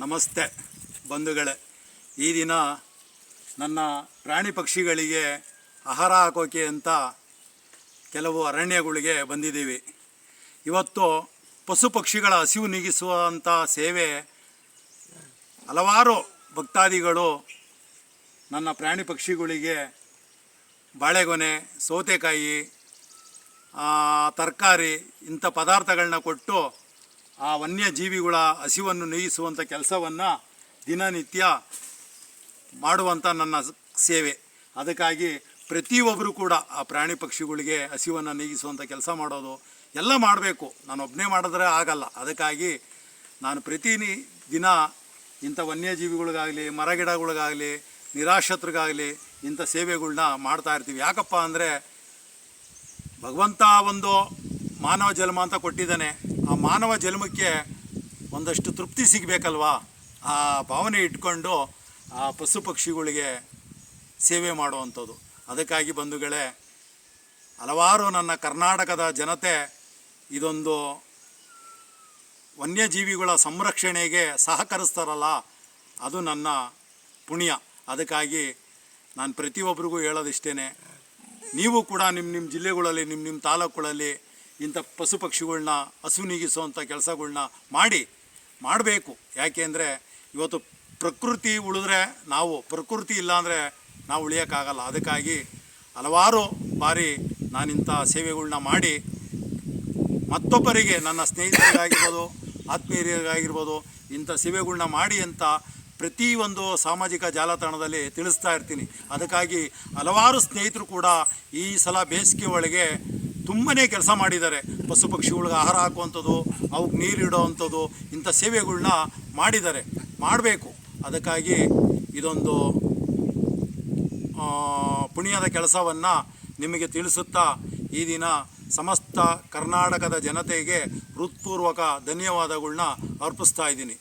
ನಮಸ್ತೆ ಬಂಧುಗಳೇ. ಈ ದಿನ ನನ್ನ ಪ್ರಾಣಿ ಪಕ್ಷಿಗಳಿಗೆ ಆಹಾರ ಹಾಕೋಕೆ ಅಂತ ಕೆಲವು ಅರಣ್ಯಗಳಿಗೆ ಬಂದಿದ್ದೀವಿ. ಇವತ್ತು ಪಶು ಪಕ್ಷಿಗಳ ಹಸಿವು ನೀಗಿಸುವಂಥ ಸೇವೆ ಹಲವಾರು ಭಕ್ತಾದಿಗಳು ನನ್ನ ಪ್ರಾಣಿ ಪಕ್ಷಿಗಳಿಗೆ ಬಾಳೆಗೊನೆ, ಸೌತೆಕಾಯಿ, ತರಕಾರಿ ಇಂಥ ಪದಾರ್ಥಗಳನ್ನ ಕೊಟ್ಟು ಆ ವನ್ಯಜೀವಿಗಳ ಹಸಿವನ್ನು ನೀಗಿಸುವಂಥ ಕೆಲಸವನ್ನು ದಿನನಿತ್ಯ ಮಾಡುವಂಥ ನನ್ನ ಸೇವೆ. ಅದಕ್ಕಾಗಿ ಪ್ರತಿಯೊಬ್ಬರು ಕೂಡ ಆ ಪ್ರಾಣಿ ಪಕ್ಷಿಗಳಿಗೆ ಹಸಿವನ್ನು ನೀಗಿಸುವಂಥ ಕೆಲಸ ಮಾಡೋದು ಎಲ್ಲ ಮಾಡಬೇಕು. ನಾನು ಒಬ್ಬನೇ ಮಾಡಿದ್ರೆ ಆಗಲ್ಲ. ಅದಕ್ಕಾಗಿ ನಾನು ದಿನ ಇಂಥ ವನ್ಯಜೀವಿಗಳಿಗಾಗಲಿ, ಮರಗಿಡಗಳಿಗಾಗಲಿ, ನಿರಾಶ್ರಿತರಿಗಾಗಲಿ ಇಂಥ ಸೇವೆಗಳನ್ನ ಮಾಡ್ತಾಯಿರ್ತೀವಿ. ಯಾಕಪ್ಪ ಅಂದರೆ ಭಗವಂತ ಒಂದು ಮಾನವ ಜನ್ಮ ಅಂತ ಕೊಟ್ಟಿದ್ದಾನೆ. ಆ ಮಾನವ ಜನ್ಮಕ್ಕೆ ಒಂದಷ್ಟು ತೃಪ್ತಿ ಸಿಗಬೇಕಲ್ವಾ? ಆ ಭಾವನೆ ಇಟ್ಕೊಂಡು ಆ ಪಶು ಪಕ್ಷಿಗಳಿಗೆ ಸೇವೆ ಮಾಡುವಂಥದ್ದು. ಅದಕ್ಕಾಗಿ ಬಂಧುಗಳೇ, ಹಲವಾರು ನನ್ನ ಕರ್ನಾಟಕದ ಜನತೆ ಇದೊಂದು ವನ್ಯಜೀವಿಗಳ ಸಂರಕ್ಷಣೆಗೆ ಸಹಕರಿಸ್ತಾರಲ್ಲ, ಅದು ನನ್ನ ಪುಣ್ಯ. ಅದಕ್ಕಾಗಿ ನಾನು ಪ್ರತಿಯೊಬ್ಬರಿಗೂ ಹೇಳೋದಿಷ್ಟೇ, ನೀವು ಕೂಡ ನಿಮ್ಮ ಜಿಲ್ಲೆಗಳಲ್ಲಿ, ನಿಮ್ಮ ತಾಲೂಕುಗಳಲ್ಲಿ ಇಂಥ ಪಶು ಪಕ್ಷಿಗಳ್ನ ಹಸು ನೀಗಿಸುವಂಥ ಕೆಲಸಗಳ್ನ ಮಾಡಬೇಕು. ಯಾಕೆಂದರೆ ಇವತ್ತು ಪ್ರಕೃತಿ ಉಳಿದ್ರೆ ನಾವು, ಪ್ರಕೃತಿ ಇಲ್ಲಾಂದರೆ ನಾವು ಉಳಿಯೋಕ್ಕಾಗಲ್ಲ. ಅದಕ್ಕಾಗಿ ಹಲವಾರು ಬಾರಿ ನಾನಿಂಥ ಸೇವೆಗಳ್ನ ಮಾಡಿ ಮತ್ತೊಬ್ಬರಿಗೆ, ನನ್ನ ಸ್ನೇಹಿತರಿಗಾಗಿರ್ಬೋದು, ಆತ್ಮೀಯರಿಗಾಗಿರ್ಬೋದು, ಇಂಥ ಸೇವೆಗಳ್ನ ಮಾಡಿ ಅಂತ ಪ್ರತಿಯೊಂದು ಸಾಮಾಜಿಕ ಜಾಲತಾಣದಲ್ಲಿ ತಿಳಿಸ್ತಾ ಇರ್ತೀನಿ. ಅದಕ್ಕಾಗಿ ಹಲವಾರು ಸ್ನೇಹಿತರು ಕೂಡ ಈ ಸಲ ಬೇಸಿಗೆ ಒಳಗೆ ತುಂಬಾ ಕೆಲಸ ಮಾಡಿದ್ದಾರೆ. ಪಶು ಪಕ್ಷಿಗಳಿಗೆ ಆಹಾರ ಹಾಕುವಂಥದ್ದು, ಅವಕ್ಕೆ ನೀರಿಡೋವಂಥದ್ದು, ಇಂಥ ಸೇವೆಗಳ್ನ ಮಾಡಿದ್ದಾರೆ. ಮಾಡಬೇಕು. ಅದಕ್ಕಾಗಿ ಇದೊಂದು ಪುಣ್ಯದ ಕೆಲಸವನ್ನು ನಿಮಗೆ ತಿಳಿಸುತ್ತಾ ಈ ದಿನ ಸಮಸ್ತ ಕರ್ನಾಟಕದ ಜನತೆಗೆ ಹೃತ್ಪೂರ್ವಕ ಧನ್ಯವಾದಗಳನ್ನ ಅರ್ಪಿಸ್ತಾ ಇದ್ದೀನಿ.